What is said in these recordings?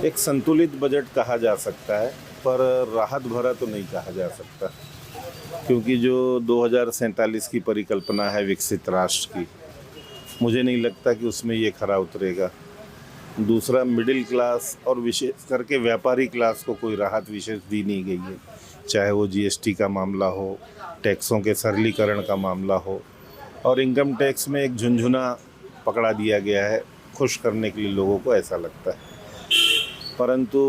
एक संतुलित बजट कहा जा सकता है, पर राहत भरा तो नहीं कहा जा सकता, क्योंकि जो 2047 की परिकल्पना है विकसित राष्ट्र की, मुझे नहीं लगता कि उसमें ये खरा उतरेगा। दूसरा, मिडिल क्लास और विशेष करके व्यापारी क्लास को कोई राहत विशेष दी नहीं गई है, चाहे वो जीएसटी का मामला हो, टैक्सों के सरलीकरण का मामला हो, और इनकम टैक्स में एक झुनझुना पकड़ा दिया गया है खुश करने के लिए लोगों को, ऐसा लगता है। परंतु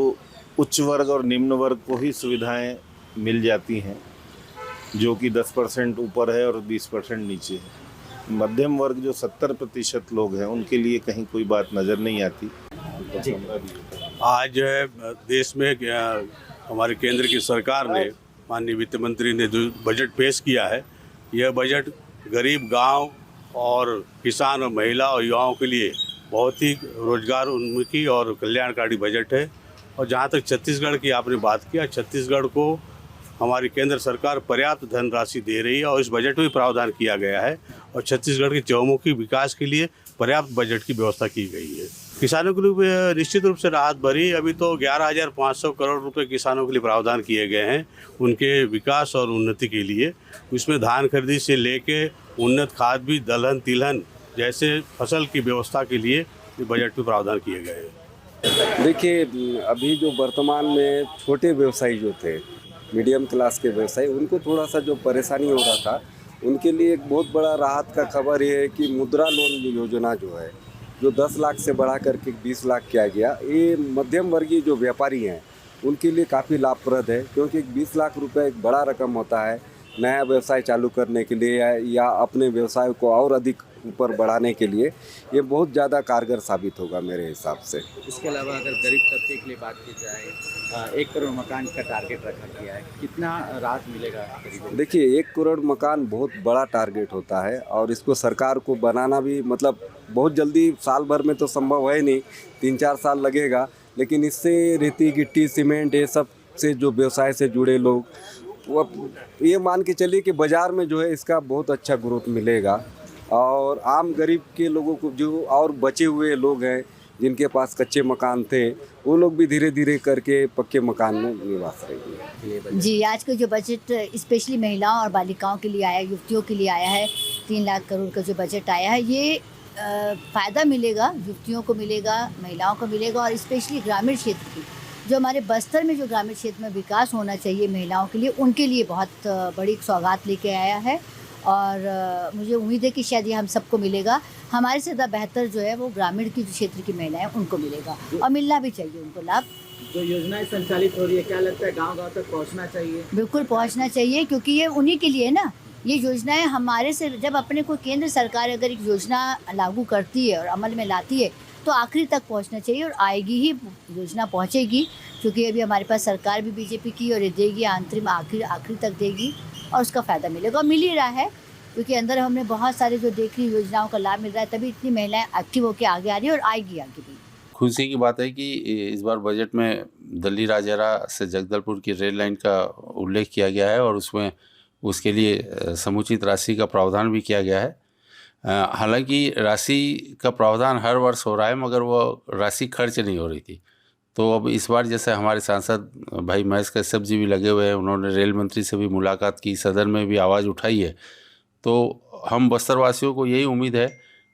उच्च वर्ग और निम्न वर्ग को ही सुविधाएं मिल जाती हैं, जो कि 10% ऊपर है और 20% नीचे है। मध्यम वर्ग जो 70% लोग हैं, उनके लिए कहीं कोई बात नज़र नहीं आती। आज जो है देश में हमारे केंद्र की सरकार ने, माननीय वित्त मंत्री ने जो बजट पेश किया है, यह बजट गरीब गांव और किसान और महिला और युवाओं के लिए बहुत ही रोजगार उन्मुखी और कल्याणकारी बजट है। और जहां तक छत्तीसगढ़ की आपने बात किया, छत्तीसगढ़ को हमारी केंद्र सरकार पर्याप्त धनराशि दे रही है और इस बजट में प्रावधान किया गया है और छत्तीसगढ़ के चहुमुखी विकास के लिए पर्याप्त बजट की व्यवस्था की गई है। किसानों के लिए निश्चित रूप से राहत भरी। अभी तो 11,500 करोड़ रुपए किसानों के लिए प्रावधान किए गए हैं उनके विकास और उन्नति के लिए। इसमें धान खरीदी से लेके उन्नत खाद बीज, दलहन, तिलहन जैसे फसल की व्यवस्था के लिए बजट में प्रावधान किए गए हैं। देखिए, अभी जो वर्तमान में छोटे व्यवसायी जो थे, मीडियम क्लास के व्यवसायी, उनको थोड़ा सा जो परेशानी हो रहा था, उनके लिए एक बहुत बड़ा राहत का खबर ये है कि मुद्रा लोन योजना जो है, जो 10 लाख से बढ़ा करके 20 लाख किया गया, ये मध्यम वर्गीय जो व्यापारी हैं उनके लिए काफ़ी लाभप्रद है, क्योंकि 20 लाख रुपए एक बड़ा रकम होता है नया व्यवसाय चालू करने के लिए या अपने व्यवसाय को और अधिक ऊपर बढ़ाने के लिए। ये बहुत ज़्यादा कारगर साबित होगा मेरे हिसाब से। इसके अलावा अगर गरीब तबके के लिए बात की जाए, 1 करोड़ मकान का टारगेट रखा गया है, कितना राहत मिलेगा गरीबों? देखिए, 1 करोड़ मकान बहुत बड़ा टारगेट होता है और इसको सरकार को बनाना भी मतलब बहुत जल्दी, साल भर में तो संभव है नहीं, 3-4 साल लगेगा। लेकिन इससे रेती, गिट्टी, सीमेंट, ये सब से जो व्यवसाय से जुड़े लोग, वो ये मान के चलिए कि बाज़ार में जो है इसका बहुत अच्छा ग्रोथ मिलेगा। और आम गरीब के लोगों को, जो और बचे हुए लोग हैं जिनके पास कच्चे मकान थे, वो लोग भी धीरे धीरे करके पक्के मकान में निवास करेंगे। जी, आज का जो बजट स्पेशली महिलाओं और बालिकाओं के लिए आया, युवतियों के लिए आया है, 3 लाख करोड़ का जो बजट आया है, ये फ़ायदा मिलेगा, युवतियों को मिलेगा, महिलाओं को मिलेगा और स्पेशली ग्रामीण क्षेत्र की, जो हमारे बस्तर में जो ग्रामीण क्षेत्र में विकास होना चाहिए महिलाओं के लिए, उनके लिए बहुत बड़ी सौगात लेके आया है। और मुझे उम्मीद है कि शायद ये हम सबको मिलेगा। हमारे से ज़्यादा बेहतर जो है वो ग्रामीण की जो क्षेत्र की महिलाएं, उनको मिलेगा और मिलना भी चाहिए उनको लाभ। जो योजनाएं संचालित हो रही है, क्या लगता है गांव-गांव तक पहुंचना चाहिए? बिल्कुल पहुंचना चाहिए, क्योंकि ये उन्हीं के लिए ना, ये योजनाएं हमारे से, जब अपने को केंद्र सरकार अगर एक योजना लागू करती है और अमल में लाती है, तो आखिरी तक पहुंचना चाहिए और आएगी ही, योजना पहुंचेगी, क्योंकि अभी हमारे पास सरकार भी बीजेपी की और ये देगी, अंतरिम आखिरी तक देगी और उसका फ़ायदा मिलेगा और मिल ही रहा है, क्योंकि अंदर हमने बहुत सारे जो देख रही योजनाओं का लाभ मिल रहा है, तभी इतनी महिलाएं एक्टिव होकर आगे आ रही है और आएगी आगे भी। खुशी की बात है कि इस बार बजट में दल्ली राजहरा से जगदलपुर की रेल लाइन का उल्लेख किया गया है और उसमें उसके लिए समुचित राशि का प्रावधान भी किया गया है। हालांकि राशि का प्रावधान हर वर्ष हो रहा है, मगर वो राशि खर्च नहीं हो रही थी। तो अब इस बार जैसे हमारे सांसद भाई महेश कश्यप जी भी लगे हुए हैं, उन्होंने रेल मंत्री से भी मुलाकात की, सदन में भी आवाज़ उठाई है। तो हम बस्तर वासियों को यही उम्मीद है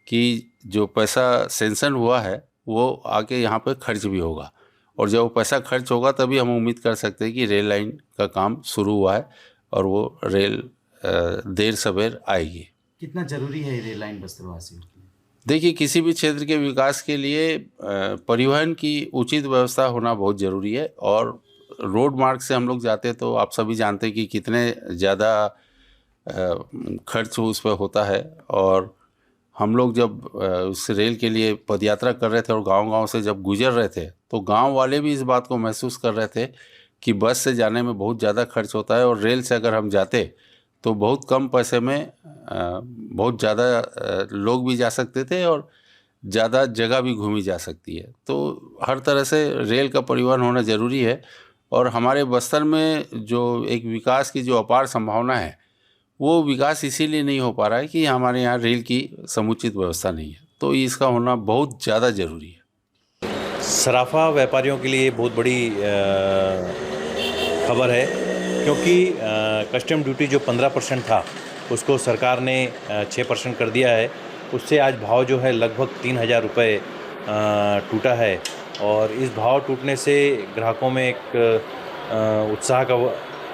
कि जो पैसा सेंक्शन हुआ है वो आके यहाँ पे खर्च भी होगा, और जब वो पैसा खर्च होगा तभी हम उम्मीद कर सकते हैं कि रेल लाइन का काम शुरू हुआ है और वो रेल देर सवेर आएगी। कितना जरूरी है ये रेल लाइन बस्तर वासियों के लिए? देखिए, किसी भी क्षेत्र के विकास के लिए परिवहन की उचित व्यवस्था होना बहुत ज़रूरी है। और रोड मार्ग से हम लोग जाते तो आप सभी जानते हैं कि कितने ज़्यादा खर्च उस पर होता है। और हम लोग जब उस रेल के लिए पदयात्रा कर रहे थे और गांव-गांव से जब गुजर रहे थे, तो गांव वाले भी इस बात को महसूस कर रहे थे कि बस से जाने में बहुत ज़्यादा खर्च होता है और रेल से अगर हम जाते तो बहुत कम पैसे में बहुत ज़्यादा लोग भी जा सकते थे और ज़्यादा जगह भी घूमी जा सकती है। तो हर तरह से रेल का परिवहन होना ज़रूरी है। और हमारे बस्तर में जो एक विकास की जो अपार संभावना है, वो विकास इसीलिए नहीं हो पा रहा है कि हमारे यहाँ रेल की समुचित व्यवस्था नहीं है। तो इसका होना बहुत ज़्यादा ज़रूरी है। सराफा व्यापारियों के लिए बहुत बड़ी खबर है, क्योंकि कस्टम ड्यूटी जो 15% था उसको सरकार ने 6% कर दिया है। उससे आज भाव जो है लगभग 3,000 रुपये टूटा है, और इस भाव टूटने से ग्राहकों में एक उत्साह का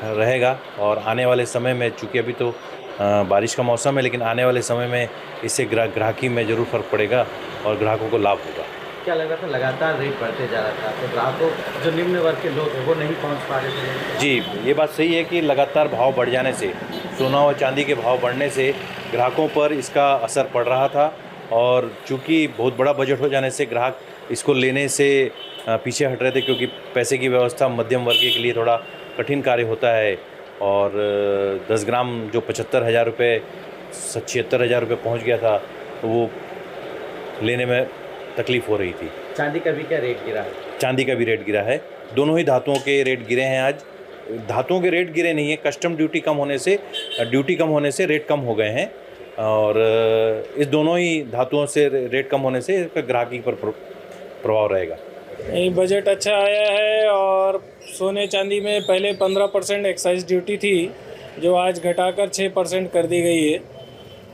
रहेगा। और आने वाले समय में, चूँकि अभी तो बारिश का मौसम है, लेकिन आने वाले समय में इससे ग्राहकी में ज़रूर फ़र्क पड़ेगा और ग्राहकों को लाभ होगा। क्या लग रहा था लगातार रेट बढ़ते जा रहा था, तो ग्राहकों जो निम्न वर्ग के लोग हैं वो नहीं पहुंच पा रहे थे? जी, ये बात सही है कि लगातार भाव बढ़ जाने से, सोना और चांदी के भाव बढ़ने से ग्राहकों पर इसका असर पड़ रहा था। और चूँकि बहुत बड़ा बजट हो जाने से ग्राहक इसको लेने से पीछे हट रहे थे, क्योंकि पैसे की व्यवस्था मध्यम वर्गीय के लिए थोड़ा कठिन कार्य होता है। और 10 ग्राम जो 75,000 रुपये 76,000 रुपये पहुँच गया था, तो वो लेने में तकलीफ़ हो रही थी। चांदी का भी क्या रेट गिरा है? चांदी का भी रेट गिरा है, दोनों ही धातुओं के रेट गिरे हैं आज। धातुओं के रेट गिरे नहीं है, कस्टम ड्यूटी कम होने से रेट कम हो गए हैं, और इस दोनों ही धातुओं से रेट कम होने से इसका ग्राहकी पर प्रभाव रहेगा। ये बजट अच्छा आया है, और सोने चांदी में पहले 15% एक्साइज ड्यूटी थी, जो आज घटाकर 6% कर दी गई है,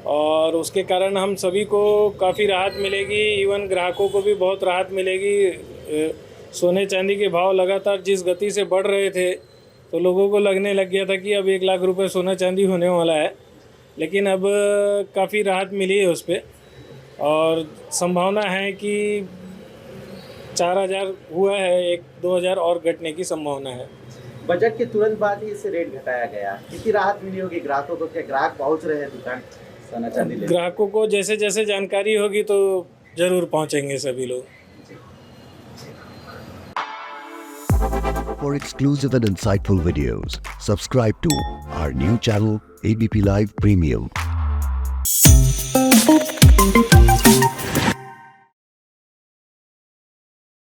और उसके कारण हम सभी को काफ़ी राहत मिलेगी। इवन ग्राहकों को भी बहुत राहत मिलेगी। सोने चांदी के भाव लगातार जिस गति से बढ़ रहे थे, तो लोगों को लगने लग गया था कि अब 1 लाख रुपए सोना चांदी होने वाला है, लेकिन अब काफ़ी राहत मिली है उस पर, और संभावना है कि 4,000 हुआ है, 1-2 हज़ार और घटने की संभावना है। बजट के तुरंत बाद ही इससे रेट घटाया गया, कितनी राहत मिली होगी ग्राहकों को? क्या ग्राहक पहुंच रहे हैं दुकान सोना चांदी लेने? ग्राहकों को जैसे जैसे जानकारी होगी तो ज़रूर पहुंचेंगे सभी लोग। For exclusive and insightful videos, subscribe to our new channel ABP Live Premium.